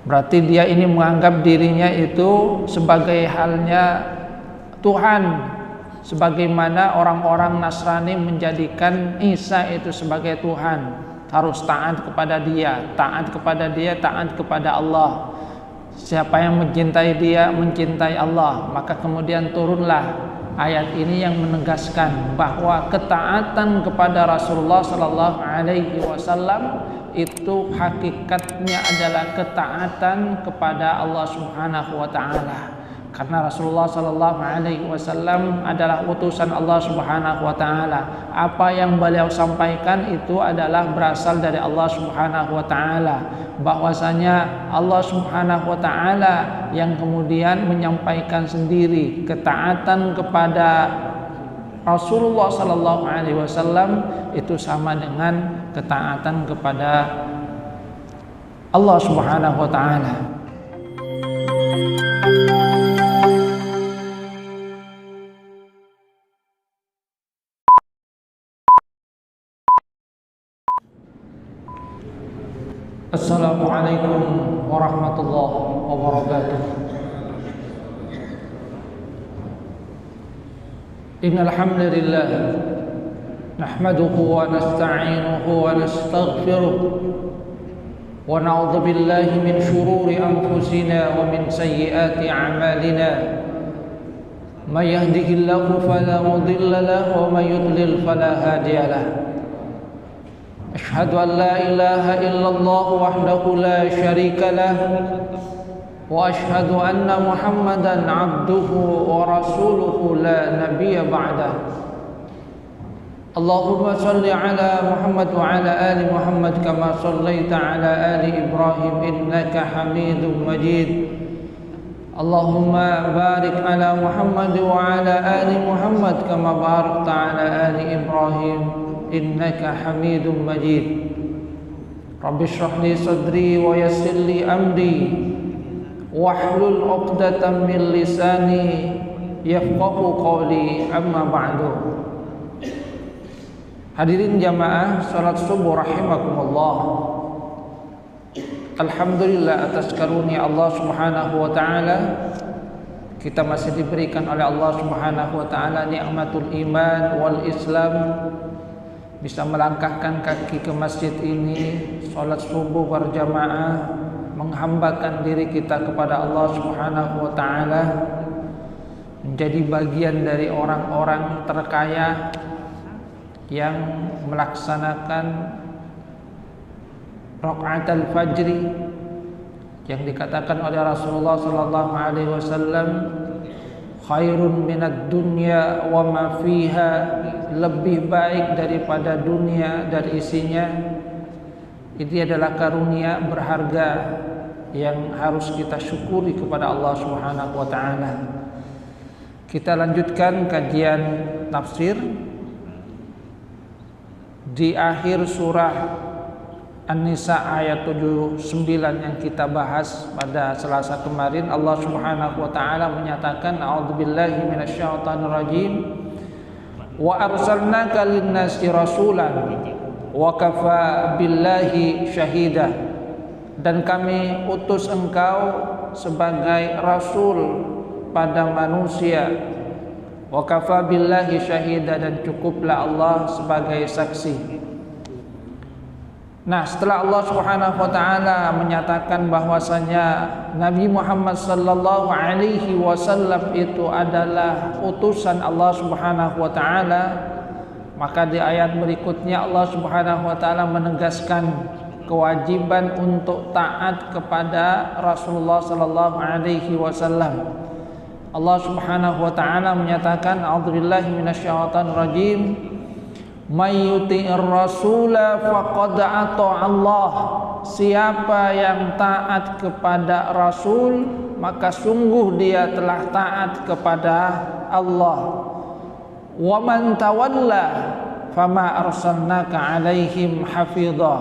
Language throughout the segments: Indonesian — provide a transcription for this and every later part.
Berarti dia ini menganggap dirinya itu sebagai halnya Tuhan, sebagaimana orang-orang Nasrani menjadikan Isa itu sebagai Tuhan. Harus taat kepada dia, taat kepada dia, taat kepada Allah. Siapa yang mencintai dia, mencintai Allah. Maka kemudian turunlah ayat ini yang menegaskan bahwa ketaatan kepada Rasulullah sallallahu alaihi wasallam itu hakikatnya adalah ketaatan kepada Allah Subhanahu wa taala. Karena Rasulullah sallallahu alaihi wasallam adalah utusan Allah Subhanahu wa taala. Apa yang beliau sampaikan itu adalah berasal dari Allah Subhanahu wa taala. Bahwasanya Allah Subhanahu wa taala yang kemudian menyampaikan sendiri ketaatan kepada Rasulullah sallallahu alaihi wasallam itu sama dengan ketaatan kepada Allah Subhanahu wa taala. Assalamualaikum warahmatullahi wabarakatuh. Innal hamdalillah nahmaduhu wa nasta'inuhu wa nastaghfiruh wa na'udzu billahi min shururi anfusina wa min sayyiati a'malina. May yahdihillahu fala mudilla lahu wa may yudlil fala hadiya lahu. أشهد أن لا إله إلا الله وحده لا شريك له وأشهد أن محمدا عبده ورسوله لا نبي بعده اللهم صل على محمد وعلى آل محمد كما صليت على آل إبراهيم إنك حميد مجيد اللهم بارك على محمد وعلى آل محمد كما باركت على آل إبراهيم إنك حميد مجيد رب اشرح لي صدري ويسر لي أمري واحلل عقدة من لساني يفقه قولي أما بعد. Hadirin jamaah salat subuh rahimakumullah. Alhamdulillah atas karunia Allah Subhanahu wa taala kita masih diberikan oleh Allah Subhanahu wa taala nikmatul iman wal Islam, bisa melangkahkan kaki ke masjid ini, sholat subuh berjamaah, menghambakan diri kita kepada Allah Subhanahu wa taala, menjadi bagian dari orang-orang terkaya yang melaksanakan rakaat al-fajri yang dikatakan oleh Rasulullah sallallahu alaihi wasallam khairun minad dunya wa ma fiha, lebih baik daripada dunia dan isinya. Ini adalah karunia berharga yang harus kita syukuri kepada Allah Subhanahu wa taala. Kita lanjutkan kajian tafsir di akhir surah An-Nisa ayat 79 yang kita bahas pada Selasa kemarin. Allah Subhanahu wa taala menyatakan a'udzubillahi minasyaitonir rajim wa arsalnaka lin-nasi rasulan wa kafa billahi syahida, dan kami utus engkau sebagai rasul pada manusia, wa kafa billahi syahida, dan cukuplah Allah sebagai saksi. Nah, setelah Allah Subhanahu wa taala menyatakan bahwasanya Nabi Muhammad sallallahu alaihi wasallam itu adalah utusan Allah Subhanahu wa taala, maka di ayat berikutnya Allah Subhanahu wa taala menegaskan kewajiban untuk taat kepada Rasulullah sallallahu alaihi wasallam. Allah Subhanahu wa taala menyatakan a'udzubillahi minasyaitonir rajim, may yuti'ir rasula faqad ata'allah, siapa yang taat kepada Rasul maka sungguh dia telah taat kepada Allah. Wa man tawalla fama arsalnaka alaihim hafidha,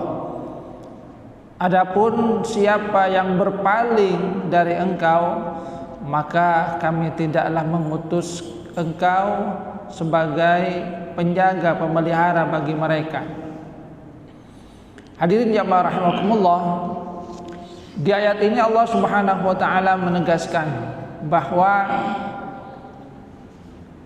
adapun siapa yang berpaling dari engkau maka kami tidaklah mengutus engkau sebagai penjaga, pemelihara bagi mereka. Hadirin jamaah rahimakumullah, Di ayat ini Allah Subhanahu wa taala menegaskan bahwa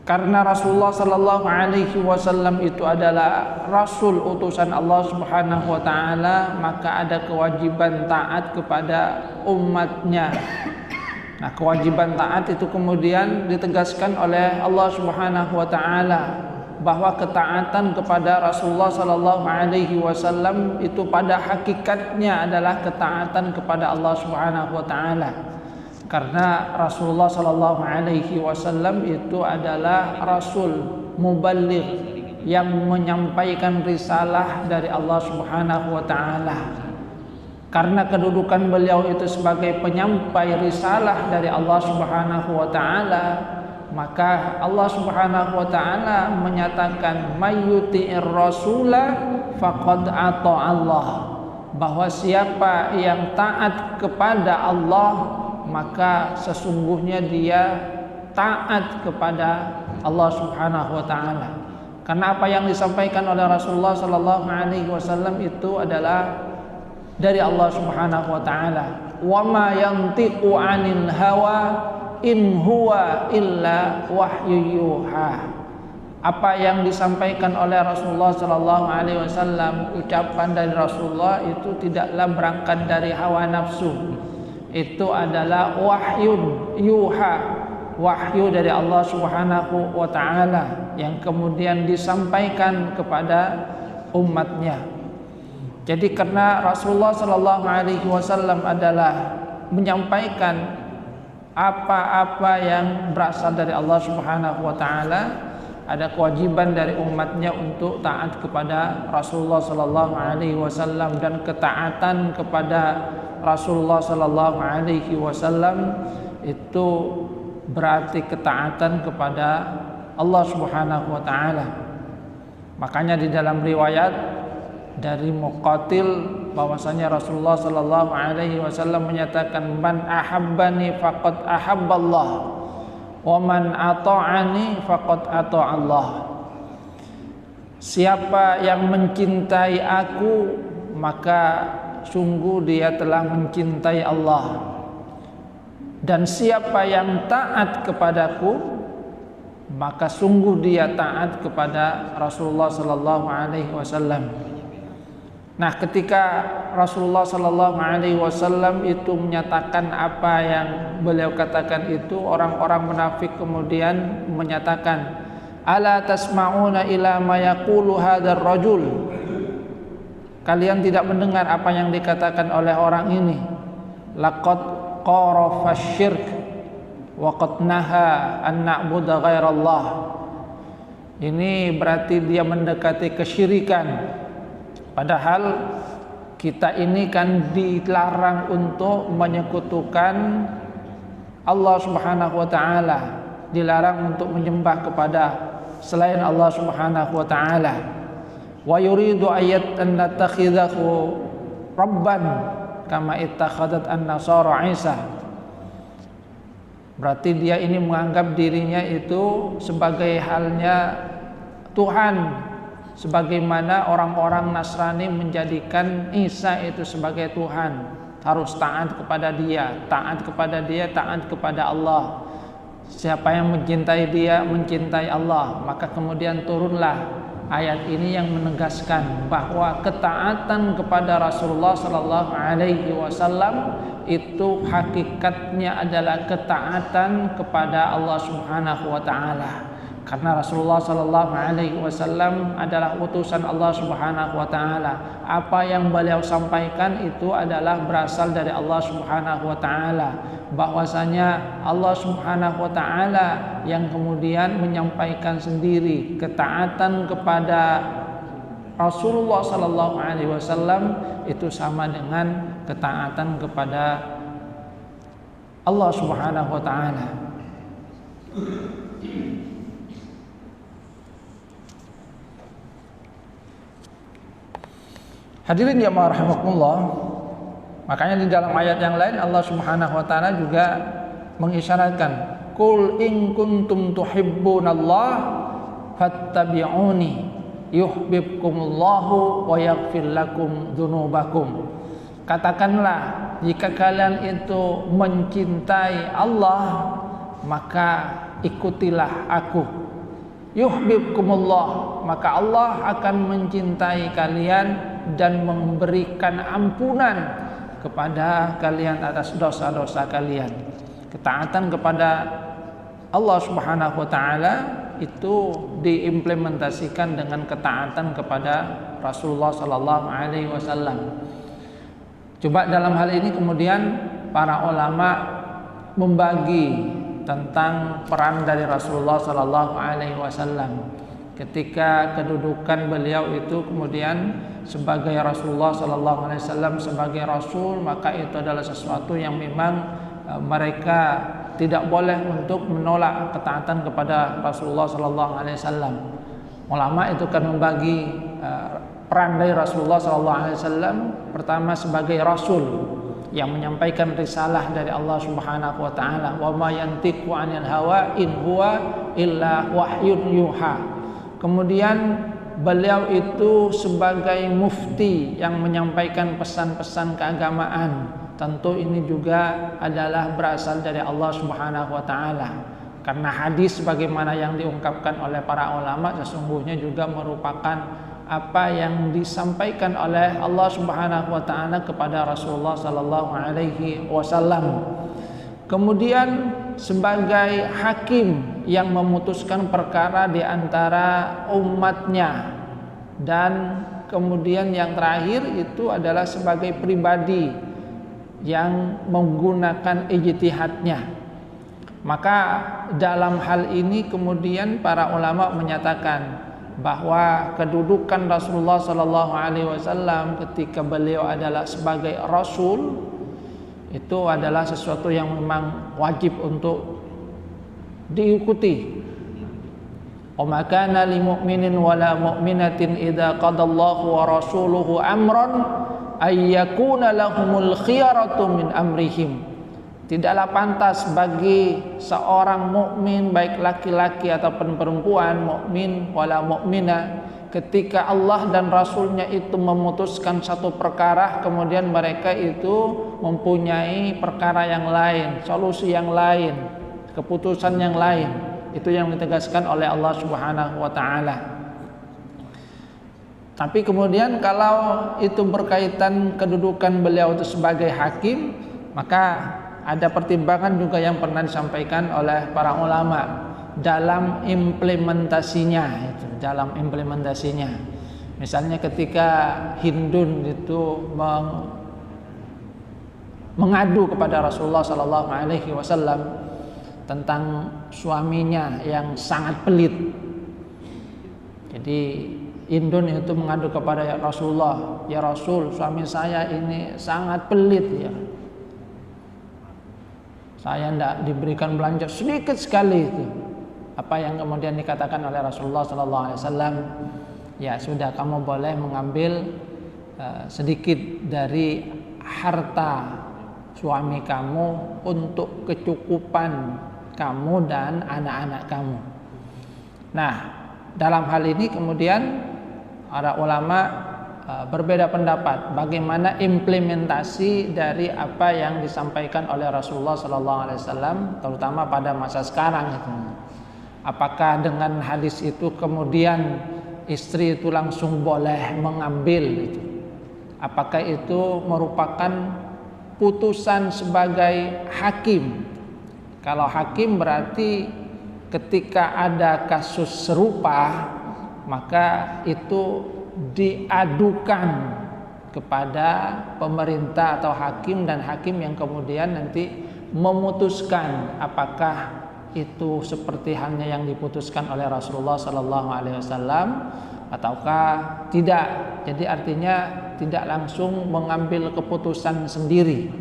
karena Rasulullah sallallahu alaihi wasallam itu adalah rasul utusan Allah Subhanahu wa taala, maka ada kewajiban taat kepada umatnya. Nah, kewajiban taat itu kemudian ditegaskan oleh Allah Subhanahu wa taala bahwa ketaatan kepada Rasulullah sallallahu alaihi wasallam itu pada hakikatnya adalah ketaatan kepada Allah Subhanahu wa taala. Karena Rasulullah sallallahu alaihi wasallam itu adalah rasul muballigh yang menyampaikan risalah dari Allah Subhanahu wa taala. Karena kedudukan beliau itu sebagai penyampai risalah dari Allah Subhanahu wa taala, maka Allah Subhanahu wa taala menyatakan mayyuti'ir rasula faqad ata Allah, bahwa siapa yang taat kepada Allah maka sesungguhnya dia taat kepada Allah Subhanahu wa taala. Karena apa yang disampaikan oleh Rasulullah sallallahu alaihi wasallam itu adalah dari Allah Subhanahu wa taala. Wa ma yantiqu 'anil hawa in huwa illa wahyu yuha. Apa yang disampaikan oleh Rasulullah sallallahu alaihi wasallam, ucapan dari Rasulullah itu tidaklah berangkat dari hawa nafsu. Itu adalah wahyu yuha, wahyu dari Allah Subhanahu wa taala yang kemudian disampaikan kepada umatnya. Jadi karena Rasulullah sallallahu alaihi wasallam adalah menyampaikan apa-apa yang berasal dari Allah Subhanahu wa taala, ada kewajiban dari umatnya untuk taat kepada Rasulullah sallallahu alaihi wasallam, dan ketaatan kepada Rasulullah sallallahu alaihi wasallam itu berarti ketaatan kepada Allah Subhanahu wa taala. Makanya di dalam riwayat dari Muqatil bahwasanya Rasulullah sallallahu alaihi wasallam menyatakan man ahabbani faqad ahabballah wa man ata'ani faqad ata'allah. Siapa yang mencintai aku maka sungguh dia telah mencintai Allah, dan siapa yang taat kepadaku maka sungguh dia taat kepada Rasulullah sallallahu alaihi wasallam. Nah, ketika Rasulullah sallallahu alaihi wasallam itu menyatakan apa yang beliau katakan itu, orang-orang munafik kemudian menyatakan, "Ala tasma'una ila ma yaqulu hadzal rajul?" Kalian tidak mendengar apa yang dikatakan oleh orang ini. Laqad qarafa syirk wa qad naha an na'budu ghairallah. Ini berarti dia mendekati kesyirikan. Padahal kita ini kan dilarang untuk menyekutukan Allah Subhanahu wa taala, dilarang untuk menyembah kepada selain Allah Subhanahu wa taala. Wa yuridu ayat an natakhidahu rabban kama ittakhadat an-nasara Isa. Berarti dia ini menganggap dirinya itu sebagai halnya Tuhan, sebagaimana orang-orang Nasrani menjadikan Isa itu sebagai Tuhan. Harus taat kepada dia, taat kepada dia, taat kepada Allah. Siapa yang mencintai dia, mencintai Allah. Maka kemudian turunlah ayat ini yang menegaskan bahwa ketaatan kepada Rasulullah sallallahu alaihi wasallam itu hakikatnya adalah ketaatan kepada Allah Subhanahu wa taala. Karena Rasulullah sallallahu alaihi wasallam adalah utusan Allah Subhanahu wa taala. Apa yang beliau sampaikan itu adalah berasal dari Allah Subhanahu wa taala. Bahwasanya Allah Subhanahu wa taala yang kemudian menyampaikan sendiri ketaatan kepada Rasulullah sallallahu alaihi wasallam itu sama dengan ketaatan kepada Allah Subhanahu wa taala. Hadirin jamaah rahimakumullah, makanya di dalam ayat yang lain Allah Subhanahu wa taala juga mengisyaratkan, "Qul in kuntum tuhibbunallah fattabi'uni yuhibbukumullahu wa yaghfir lakum dzunubakum." katakanlah jika kalian itu mencintai Allah, maka ikutilah aku. Yuhibbukumullah, maka Allah akan mencintai kalian dan memberikan ampunan kepada kalian atas dosa-dosa kalian. Ketaatan kepada Allah Subhanahu wa taala itu diimplementasikan dengan ketaatan kepada Rasulullah sallallahu alaihi wasallam. Coba dalam hal ini kemudian para ulama membagi tentang peran dari Rasulullah sallallahu alaihi wasallam ketika kedudukan beliau itu kemudian sebagai Rasulullah sallallahu alaihi wasallam, sebagai rasul, maka itu adalah sesuatu yang memang mereka tidak boleh untuk menolak ketaatan kepada Rasulullah sallallahu alaihi wasallam. Ulama itu kan membagi peran dari Rasulullah sallallahu alaihi wasallam. Pertama sebagai rasul yang menyampaikan risalah dari Allah Subhanahu wa taala, wa ma yantiqu 'anil hawa in huwa illa wahyun yuha. Kemudian beliau itu sebagai mufti yang menyampaikan pesan-pesan keagamaan. Tentu ini juga adalah berasal dari Allah Subhanahu wa taala. Karena hadis sebagaimana yang diungkapkan oleh para ulama sesungguhnya juga merupakan apa yang disampaikan oleh Allah Subhanahu wa taala kepada Rasulullah sallallahu alaihi wasallam. Kemudian sebagai hakim yang memutuskan perkara di antara umatnya, dan kemudian yang terakhir itu adalah sebagai pribadi yang menggunakan ijtihadnya. Maka dalam hal ini kemudian para ulama menyatakan bahwa kedudukan Rasulullah sallallahu alaihi wasallam ketika beliau adalah sebagai rasul itu adalah sesuatu yang memang wajib untuk diikuti. Wa ma kana lil mu'minin wala mu'minatin idza qadallahu wa rasuluhu amran ay yakuna lahumul khiyaratu min amrihim. Tidaklah pantas bagi seorang mukmin baik laki-laki ataupun perempuan, mukmin wala mukminah, ketika Allah dan Rasulnya itu memutuskan satu perkara kemudian mereka itu mempunyai perkara yang lain, solusi yang lain, keputusan yang lain. Itu yang ditegaskan oleh Allah Subhanahu wa taala. Tapi kemudian kalau itu berkaitan kedudukan beliau itu sebagai hakim, maka ada pertimbangan juga yang pernah disampaikan oleh para ulama dalam implementasinya. Misalnya ketika Hindun itu mengadu kepada Rasulullah sallallahu alaihi wasallam tentang suaminya yang sangat pelit. Jadi Hindun itu mengadu kepada Rasulullah, "Ya Rasul, suami saya ini sangat pelit ya. Saya tidak diberikan belanja sedikit sekali." Itu apa yang kemudian dikatakan oleh Rasulullah sallallahu alaihi wasallam, "Ya sudah, kamu boleh mengambil sedikit dari harta suami kamu untuk kecukupan kamu dan anak-anak kamu." Nah, dalam hal ini kemudian para ulama berbeda pendapat bagaimana implementasi dari apa yang disampaikan oleh Rasulullah sallallahu alaihi wasallam terutama pada masa sekarang itu. Apakah dengan hadis itu kemudian istri itu langsung boleh mengambil itu? Apakah itu merupakan putusan sebagai hakim? Kalau hakim berarti ketika ada kasus serupa maka itu diadukan kepada pemerintah atau hakim, dan hakim yang kemudian nanti memutuskan apakah itu seperti halnya yang diputuskan oleh Rasulullah sallallahu alaihi wasallam ataukah tidak. Jadi artinya tidak langsung mengambil keputusan sendiri.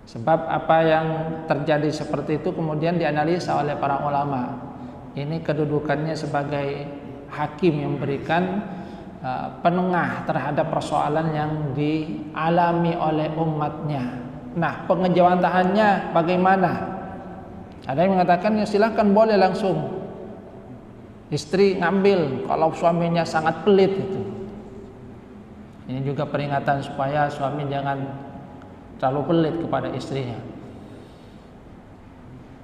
Sebab apa yang terjadi seperti itu kemudian dianalisa oleh para ulama. Ini kedudukannya sebagai hakim yang memberikan penengah terhadap persoalan yang dialami oleh umatnya. Nah, pengejawantahannya bagaimana? Ada yang mengatakan ya silakan boleh langsung istri ngambil kalau suaminya sangat pelit itu. Ini juga peringatan supaya suami jangan terlalu pelit kepada istrinya.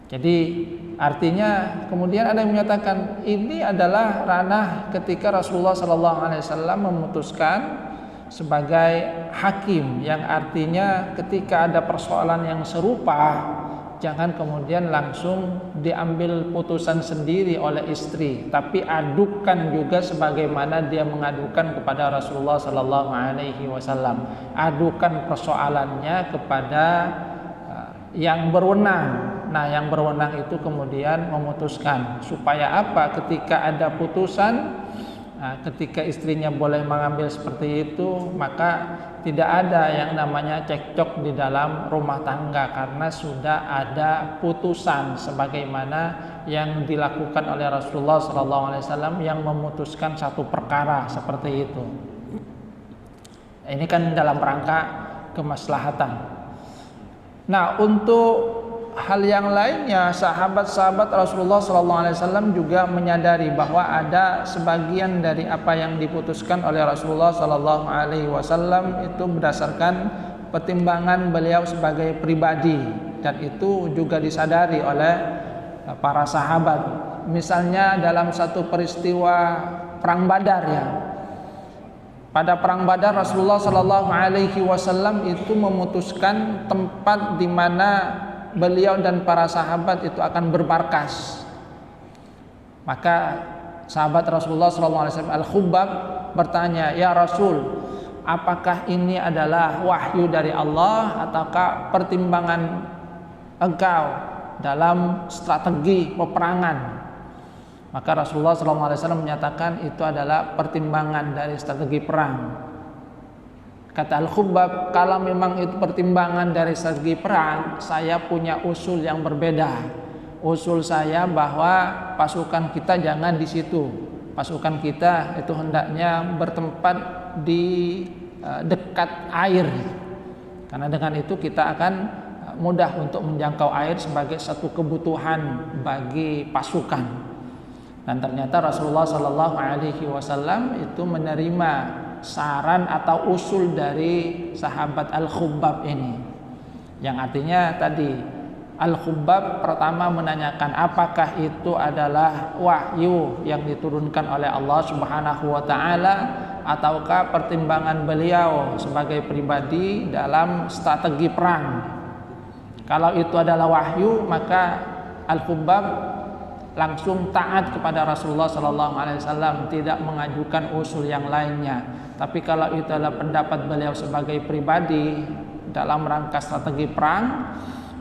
Jadi artinya kemudian ada yang menyatakan ini adalah ranah ketika Rasulullah SAW memutuskan sebagai hakim, yang artinya ketika ada persoalan yang serupa jangan kemudian langsung diambil putusan sendiri oleh istri, tapi adukan juga sebagaimana dia mengadukan kepada Rasulullah SAW. Adukan persoalannya kepada yang berwenang. Nah, yang berwenang itu kemudian memutuskan. Supaya apa? Ketika ada putusan, ketika istrinya boleh mengambil seperti itu, maka tidak ada yang namanya cekcok di dalam rumah tangga, karena sudah ada putusan sebagaimana yang dilakukan oleh Rasulullah SAW yang memutuskan satu perkara seperti itu. Ini kan dalam rangka kemaslahatan. Nah, untuk hal yang lainnya, sahabat-sahabat Rasulullah SAW juga menyadari bahwa ada sebagian dari apa yang diputuskan oleh Rasulullah SAW itu berdasarkan pertimbangan beliau sebagai pribadi, dan itu juga disadari oleh para sahabat. Misalnya dalam satu peristiwa perang Badar, ya. Pada perang Badar Rasulullah SAW itu memutuskan tempat di mana beliau dan para sahabat itu akan bermarkas. Maka sahabat Rasulullah SAW Al-Khubbab bertanya, "Ya Rasul, apakah ini adalah wahyu dari Allah ataukah pertimbangan engkau dalam strategi peperangan?" Maka Rasulullah SAW menyatakan itu adalah pertimbangan dari strategi perang. Kata Al-Khubbab, kalau memang itu pertimbangan dari strategi perang, saya punya usul yang berbeda. Usul saya bahwa pasukan kita jangan di situ. Pasukan kita itu hendaknya bertempat di dekat air. Karena dengan itu kita akan mudah untuk menjangkau air sebagai satu kebutuhan bagi pasukan. Dan ternyata Rasulullah SAW itu menerima saran atau usul dari sahabat Al-Khubbab ini, yang artinya tadi Al-Khubbab pertama menanyakan apakah itu adalah wahyu yang diturunkan oleh Allah Subhanahu wa taala ataukah pertimbangan beliau sebagai pribadi dalam strategi perang. Kalau itu adalah wahyu, maka Al-Khubbab langsung taat kepada Rasulullah SAW, tidak mengajukan usul yang lainnya. Tapi kalau itu adalah pendapat beliau sebagai pribadi dalam rangka strategi perang,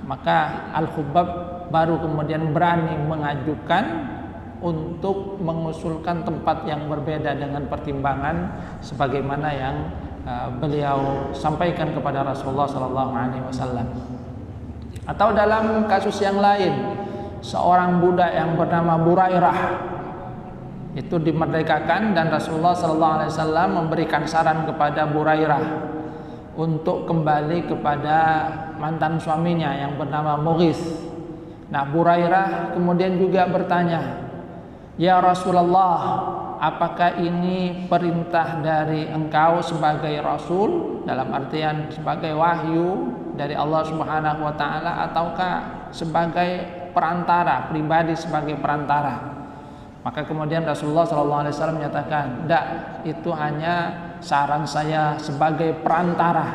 maka Al-Khubbab baru kemudian berani mengajukan untuk mengusulkan tempat yang berbeda dengan pertimbangan sebagaimana yang beliau sampaikan kepada Rasulullah SAW. Atau dalam kasus yang lain, seorang budak yang bernama Burairah itu dimerdekakan, dan Rasulullah SAW memberikan saran kepada Burairah untuk kembali kepada mantan suaminya yang bernama Mughith. Nah, Burairah kemudian juga bertanya, "Ya Rasulullah, apakah ini perintah dari engkau sebagai Rasul, dalam artian sebagai wahyu dari Allah Subhanahu wa taala, ataukah sebagai perantara, pribadi sebagai perantara?" Maka kemudian Rasulullah SAW menyatakan, "Tidak, itu hanya saran saya sebagai perantara."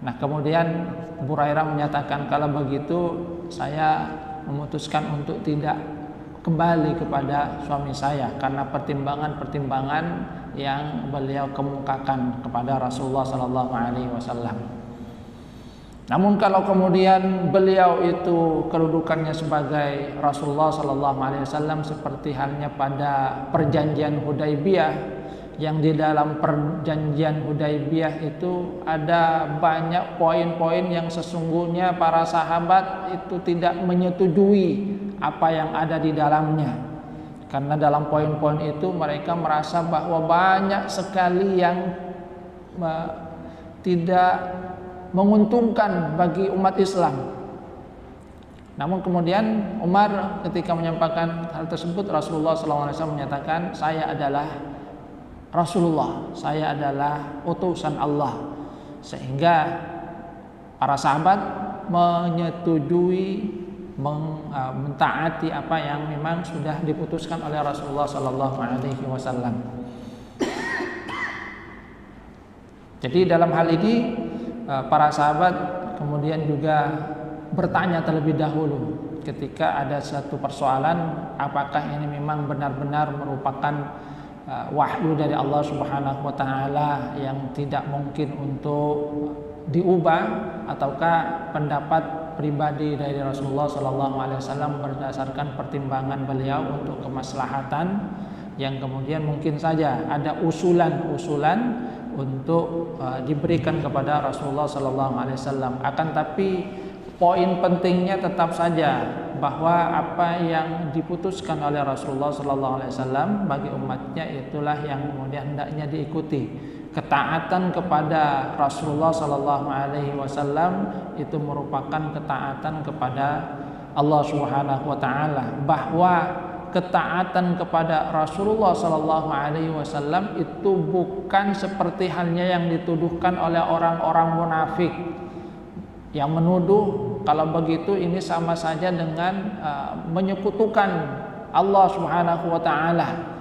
Nah, kemudian Burairah menyatakan, "Kalau begitu saya memutuskan untuk tidak kembali kepada suami saya karena pertimbangan-pertimbangan yang beliau kemukakan kepada Rasulullah SAW." Namun kalau kemudian beliau itu kedudukannya sebagai Rasulullah SAW, seperti halnya pada perjanjian Hudaybiyah, yang di dalam perjanjian Hudaybiyah itu ada banyak poin-poin yang sesungguhnya para sahabat itu tidak menyetujui apa yang ada di dalamnya. Karena dalam poin-poin itu mereka merasa bahwa banyak sekali yang tidak menguntungkan bagi umat Islam. Namun kemudian Umar ketika menyampaikan hal tersebut, Rasulullah SAW menyatakan, "Saya adalah Rasulullah, saya adalah utusan Allah. Sehingga para sahabat menyetujui, mentaati apa yang memang sudah diputuskan oleh Rasulullah Sallallahu Alaihi Wasallam. Jadi dalam hal ini para sahabat kemudian juga bertanya terlebih dahulu ketika ada satu persoalan, apakah ini memang benar-benar merupakan wahyu dari Allah Subhanahu wa taala yang tidak mungkin untuk diubah, ataukah pendapat pribadi dari Rasulullah sallallahu alaihi wasallam berdasarkan pertimbangan beliau untuk kemaslahatan yang kemudian mungkin saja ada usulan-usulan untuk diberikan kepada Rasulullah sallallahu alaihi wasallam. Akan tapi poin pentingnya tetap saja bahwa apa yang diputuskan oleh Rasulullah sallallahu alaihi wasallam bagi umatnya itulah yang kemudian hendaknya diikuti. Ketaatan kepada Rasulullah sallallahu alaihi wasallam itu merupakan ketaatan kepada Allah Subhanahu wa taala, bahwa ketaatan kepada Rasulullah sallallahu alaihi wasallam itu bukan seperti halnya yang dituduhkan oleh orang-orang munafik yang menuduh kalau begitu ini sama saja dengan menyekutukan Allah Subhanahu wa taala,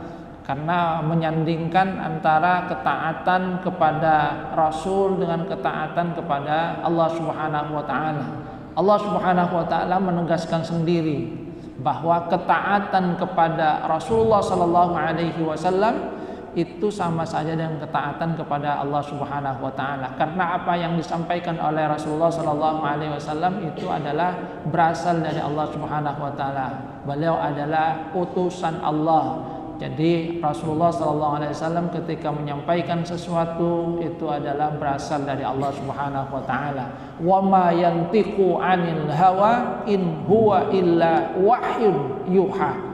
karena menyandingkan antara ketaatan kepada Rasul dengan ketaatan kepada Allah Subhanahu wa taala. Allah Subhanahu wa taala menegaskan sendiri bahwa ketaatan kepada Rasulullah sallallahu alaihi wasallam itu sama saja dengan ketaatan kepada Allah Subhanahu wa taala, karena apa yang disampaikan oleh Rasulullah sallallahu alaihi wasallam itu adalah berasal dari Allah Subhanahu wa taala. Beliau adalah utusan Allah. Jadi Rasulullah sallallahu alaihi wasallam ketika menyampaikan sesuatu itu adalah berasal dari Allah Subhanahu wa taala. Wa ma yantiqu 'anil hawa in huwa illa wahyun yuha.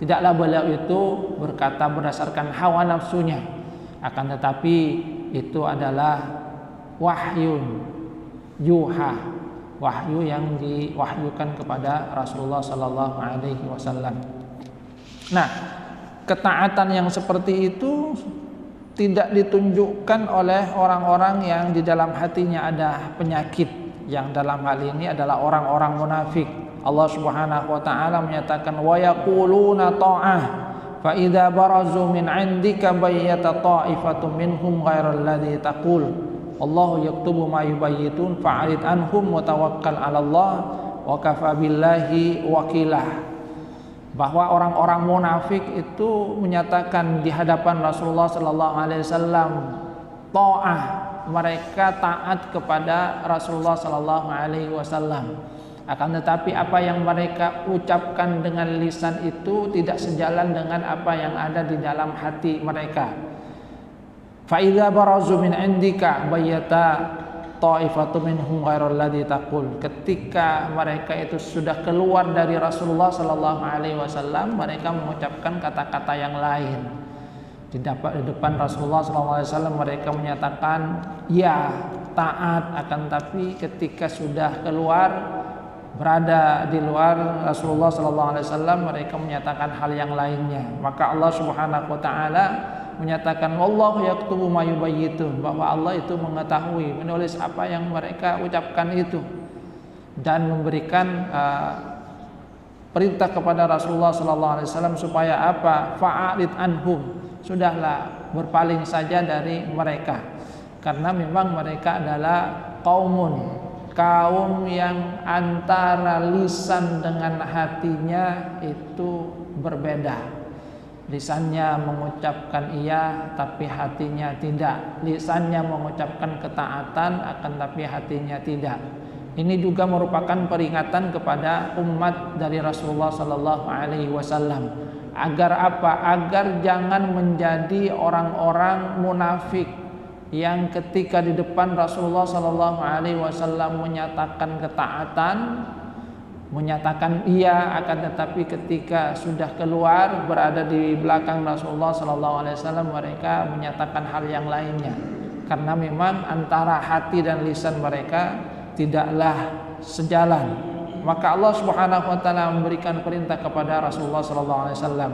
Tidaklah beliau itu berkata berdasarkan hawa nafsunya, akan tetapi itu adalah wahyun yuha, wahyu yang diwahyukan kepada Rasulullah sallallahu alaihi wasallam. Nah, ketaatan yang seperti itu tidak ditunjukkan oleh orang-orang yang di dalam hatinya ada penyakit, yang dalam hal ini adalah orang-orang munafik. Allah Subhanahu wa taala menyatakan wa yaquluna ta'ah fa idza barazu min 'indika bayyata ta'ifatun minhum ghairal ladzi taqul Allahu yaktubu ma yubayyitun fa'rid anhum wa tawakkal 'ala Allah wa kafa billahi wakilah. Bahwa orang-orang munafik itu menyatakan di hadapan Rasulullah sallallahu alaihi wasallam ta'ah, mereka taat kepada Rasulullah sallallahu alaihi wasallam. Akan tetapi apa yang mereka ucapkan dengan lisan itu tidak sejalan dengan apa yang ada di dalam hati mereka. Fa idza barazu min indika bayyata ta'ifatu minhum ghairal ladzi taqul. Ketika mereka itu sudah keluar dari Rasulullah sallallahu alaihi wasallam, mereka mengucapkan kata-kata yang lain. Di depan Rasulullah sallallahu alaihi wasallam mereka menyatakan ya, taat, akan tapi ketika sudah keluar, berada di luar Rasulullah sallallahu alaihi wasallam, mereka menyatakan hal yang lainnya. Maka Allah Subhanahu wa taala menyatakan wallahu yaktubu ma yubayyitun, bahwa Allah itu mengetahui, menulis apa yang mereka ucapkan itu, dan memberikan perintah kepada Rasulullah sallallahu alaihi wasallam supaya apa? Fa'arid anhum, sudahlah berpaling saja dari mereka, karena memang mereka adalah kaum yang antara lisan dengan hatinya itu berbeda. Lisannya mengucapkan iya tapi hatinya tidak. Lisannya mengucapkan ketaatan akan tapi hatinya tidak. Ini juga merupakan peringatan kepada umat dari Rasulullah sallallahu alaihi wasallam. Agar apa? Agar jangan menjadi orang-orang munafik yang ketika di depan Rasulullah sallallahu alaihi wasallam menyatakan ketaatan, menyatakan iya, akan tetapi ketika sudah keluar berada di belakang Rasulullah sallallahu alaihi wasallam mereka menyatakan hal yang lainnya, karena memang antara hati dan lisan mereka tidaklah sejalan. Maka Allah Subhanahu wa taala memberikan perintah kepada Rasulullah sallallahu alaihi wasallam,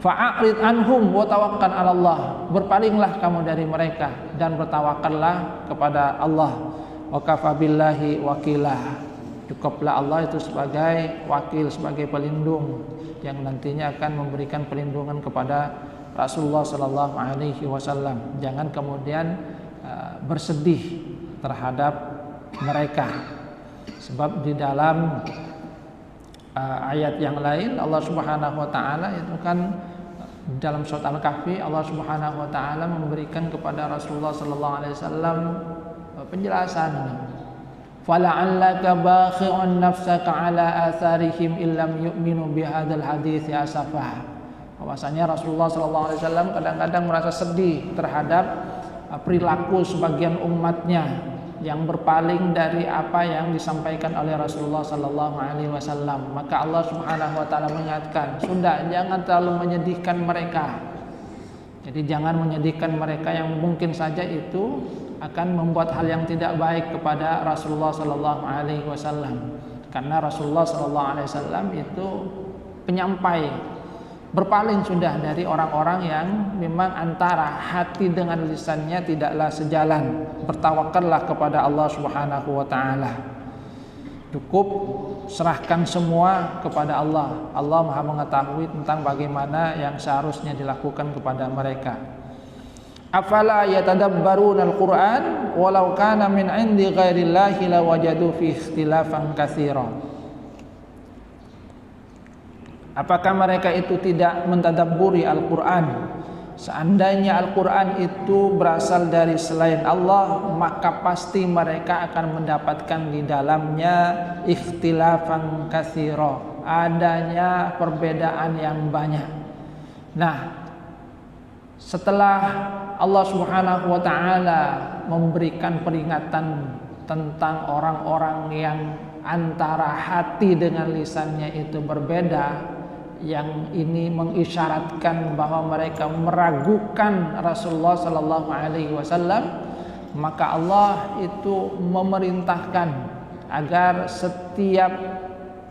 Fa'arid anhum wa tawakkal 'ala Allah. Berpalinglah kamu dari mereka dan bertawakallah kepada Allah. Wa kafa billahi wakilah. Cukuplah Allah itu sebagai wakil, sebagai pelindung yang nantinya akan memberikan perlindungan kepada Rasulullah sallallahu alaihi wasallam. Jangan kemudian bersedih terhadap mereka. Sebab di dalam ayat yang lain Allah Subhanahu wa taala itu kan dalam surat Al-Kahfi Allah Subhanahu wa taala memberikan kepada Rasulullah sallallahu alaihi wasallam penjelasan. Fala'allaka bakhi'un nafsaka 'ala atharihim illam yu'minu bihadzal hadits asafah. Bahwasanya Rasulullah sallallahu alaihi wasallam kadang-kadang merasa sedih terhadap perilaku sebagian umatnya yang berpaling dari apa yang disampaikan oleh Rasulullah sallallahu alaihi wasallam. Maka Allah Subhanahu wa taala mengingatkan, sudah, jangan terlalu menyedihkan mereka. Jadi jangan menyedihkan mereka yang mungkin saja itu akan membuat hal yang tidak baik kepada Rasulullah sallallahu alaihi wasallam. Karena Rasulullah sallallahu alaihi wasallam itu penyampai, berpaling sudah dari orang-orang yang memang antara hati dengan lisannya tidaklah sejalan. Bertawakallah kepada Allah Subhanahu wa taala. Cukup serahkan semua kepada Allah. Allah Maha mengetahui tentang bagaimana yang seharusnya dilakukan kepada mereka. Afala yatadabbaruna al-Qur'an walau kana min 'indi ghairillahi lawajadu fi ikhtilafan katsira. Apakah mereka itu tidak mentadabburi Al-Qur'an? Seandainya Al-Qur'an itu berasal dari selain Allah, maka pasti mereka akan mendapatkan di dalamnya ikhtilafan katsira, adanya perbedaan yang banyak. Nah, setelah Allah Subhanahu wa taala memberikan peringatan tentang orang-orang yang antara hati dengan lisannya itu berbeda, yang ini mengisyaratkan bahwa mereka meragukan Rasulullah sallallahu alaihi wasallam, maka Allah itu memerintahkan agar setiap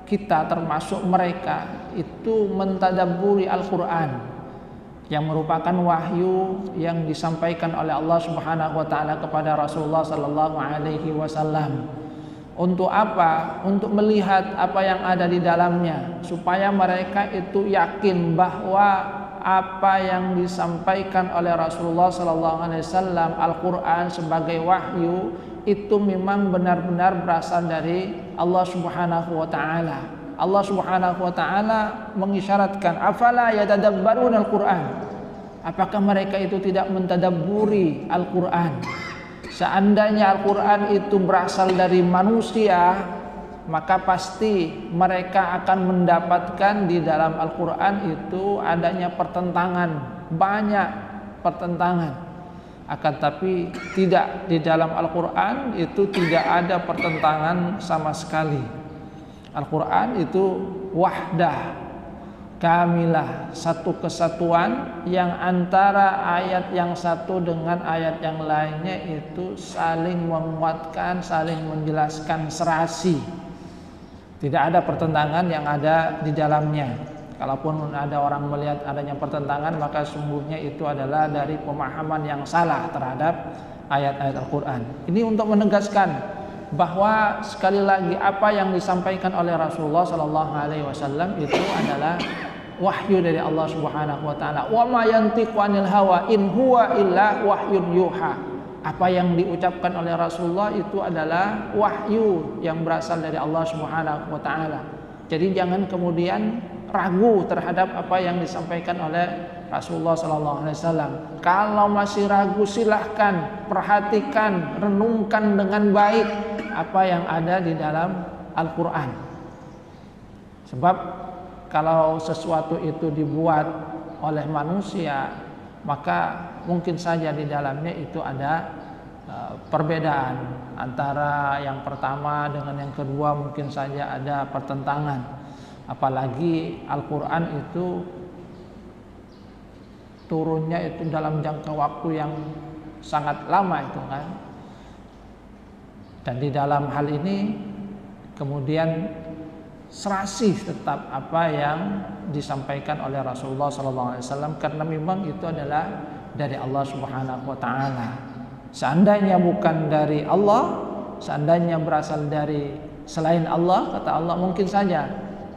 kita termasuk mereka itu mentadabburi Al-Qur'an yang merupakan wahyu yang disampaikan oleh Allah Subhanahu wa taala kepada Rasulullah sallallahu alaihi wasallam. Untuk apa? Untuk melihat apa yang ada di dalamnya, supaya mereka itu yakin bahwa apa yang disampaikan oleh Rasulullah sallallahu alaihi wasallam, Al-Qur'an sebagai wahyu, itu memang benar-benar berasal dari Allah Subhanahu wa taala. Allah Subhanahu wa taala mengisyaratkan, afala yatadabbaruna al-Qur'an. Apakah mereka itu tidak mentadabburi Al-Qur'an? Seandainya Al-Qur'an itu berasal dari manusia, maka pasti mereka akan mendapatkan di dalam Al-Qur'an itu adanya pertentangan, banyak pertentangan. Akan tapi tidak, di dalam Al-Qur'an itu tidak ada pertentangan sama sekali. Al-Quran itu wahdah, kamilah, satu kesatuan yang antara ayat yang satu dengan ayat yang lainnya itu saling menguatkan, saling menjelaskan, serasi. Tidak ada pertentangan yang ada di dalamnya. Kalaupun ada orang melihat adanya pertentangan, maka sungguhnya itu adalah dari pemahaman yang salah terhadap ayat-ayat Al-Quran. Ini untuk menegaskan bahwa sekali lagi apa yang disampaikan oleh Rasulullah sallallahu alaihi wasallam itu adalah wahyu dari Allah Subhanahu wa taala. Wa ma yantiqu 'anil hawa in huwa illa wahyun yuha. Apa yang diucapkan oleh Rasulullah itu adalah wahyu yang berasal dari Allah Subhanahu wa taala. Jadi jangan kemudian ragu terhadap apa yang disampaikan oleh Rasulullah sallallahu alaihi wasallam. Kalau masih ragu, silahkan perhatikan, renungkan dengan baik apa yang ada di dalam Al-Quran. Sebab kalau sesuatu itu dibuat oleh manusia, maka mungkin saja di dalamnya itu ada perbedaan antara yang pertama dengan yang kedua, mungkin saja ada pertentangan. Apalagi Al-Quran itu turunnya itu dalam jangka waktu yang sangat lama itu kan. Dan di dalam hal ini kemudian serasih tetap apa yang disampaikan oleh Rasulullah SAW, karena memang itu adalah dari Allah Subhanahu wa taala. Seandainya bukan dari Allah, seandainya berasal dari selain Allah, kata Allah, mungkin saja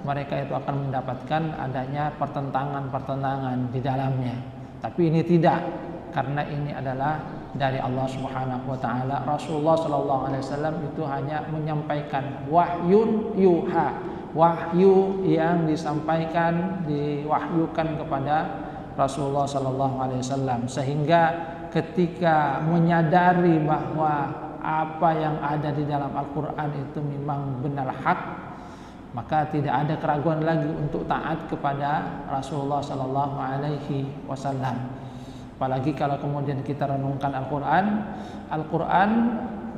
mereka itu akan mendapatkan adanya pertentangan-pertentangan di dalamnya. Tapi ini tidak, karena ini adalah dari Allah Subhanahu wa taala. Rasulullah SAW itu hanya menyampaikan wahyun yuha, wahyu yang disampaikan, diwahyukan kepada Rasulullah SAW, sehingga ketika menyadari bahwa apa yang ada di dalam Al-Quran itu memang benar hak, maka tidak ada keraguan lagi untuk taat kepada Rasulullah SAW. Apalagi kalau kemudian kita renungkan Al-Quran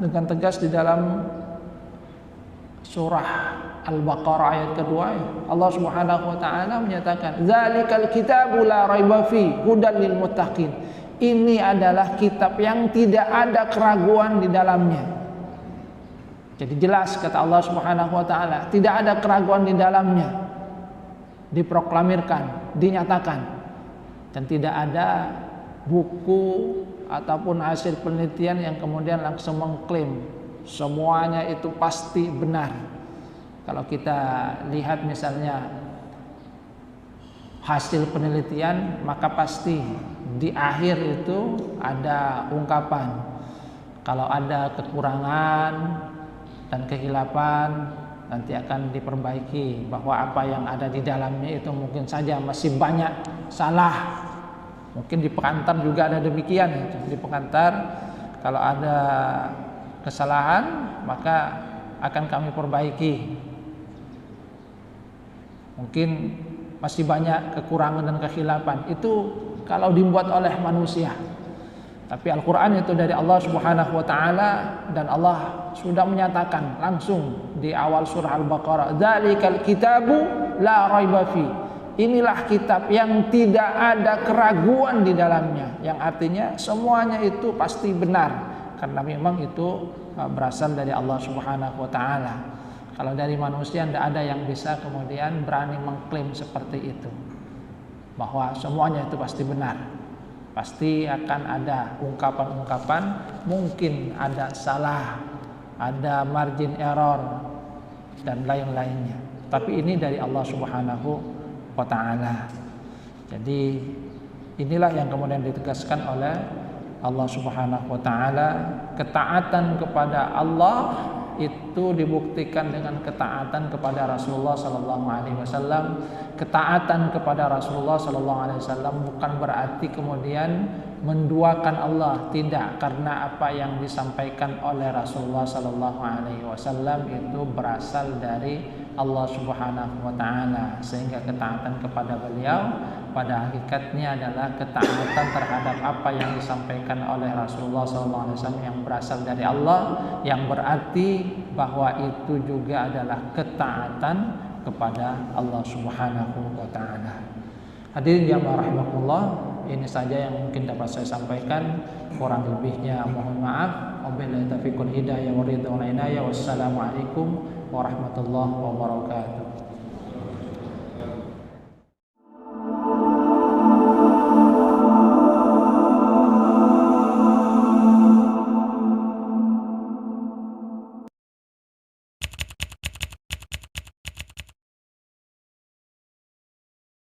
dengan tegas di dalam surah Al-Baqarah ayat kedua, Allah Subhanahu wa taala menyatakan, "Dzalikal kitabu la raiba fi hudan lil muttaqin." Ini adalah kitab yang tidak ada keraguan di dalamnya. Jadi jelas kata Allah Subhanahu wa taala, tidak ada keraguan di dalamnya. Diproklamirkan, dinyatakan, dan tidak ada buku ataupun hasil penelitian yang kemudian langsung mengklaim semuanya itu pasti benar. Kalau kita lihat misalnya hasil penelitian, maka pasti di akhir itu ada ungkapan kalau ada kekurangan dan kehilapan nanti akan diperbaiki, bahwa apa yang ada di dalamnya itu mungkin saja masih banyak salah. Mungkin di pengantar juga ada demikian. Di pengantar kalau ada kesalahan maka akan kami perbaiki. Mungkin masih banyak kekurangan dan kehilapan. Itu kalau dibuat oleh manusia. Tapi Al-Quran itu dari Allah Subhanahu wa taala, dan Allah sudah menyatakan langsung di awal surah Al-Baqarah, "Dzalikal kitabu la raiba fi." Inilah kitab yang tidak ada keraguan di dalamnya, yang artinya semuanya itu pasti benar, karena memang itu berasal dari Allah Subhanahu wa taala. Kalau dari manusia tidak ada yang bisa kemudian berani mengklaim seperti itu, bahwa semuanya itu pasti benar. Pasti akan ada ungkapan-ungkapan, mungkin ada salah, ada margin error dan lain-lainnya. Tapi ini dari Allah Subhanahu wa taala. Jadi inilah yang kemudian ditegaskan oleh Allah Subhanahu wa taala. Ketaatan kepada Allah itu dibuktikan dengan ketaatan kepada Rasulullah sallallahu alaihi wasallam. Ketaatan kepada Rasulullah sallallahu alaihi wasallam bukan berarti kemudian menduakan Allah, tidak, karena apa yang disampaikan oleh Rasulullah sallallahu alaihi wasallam itu berasal dari Allah Subhanahu wa taala, sehingga ketaatan kepada beliau pada hakikatnya adalah ketaatan terhadap apa yang disampaikan oleh Rasulullah SAW yang berasal dari Allah, yang berarti bahwa itu juga adalah ketaatan kepada Allah Subhanahu wa taala. Hadirin jamaah rahimakumullah, ini saja yang mungkin dapat saya sampaikan. Kurang lebihnya mohon maaf. Wabillahi taufiq wal hidayah wa ridha wal inayah. Wassalamualaikum warahmatullahi wabarakatuh.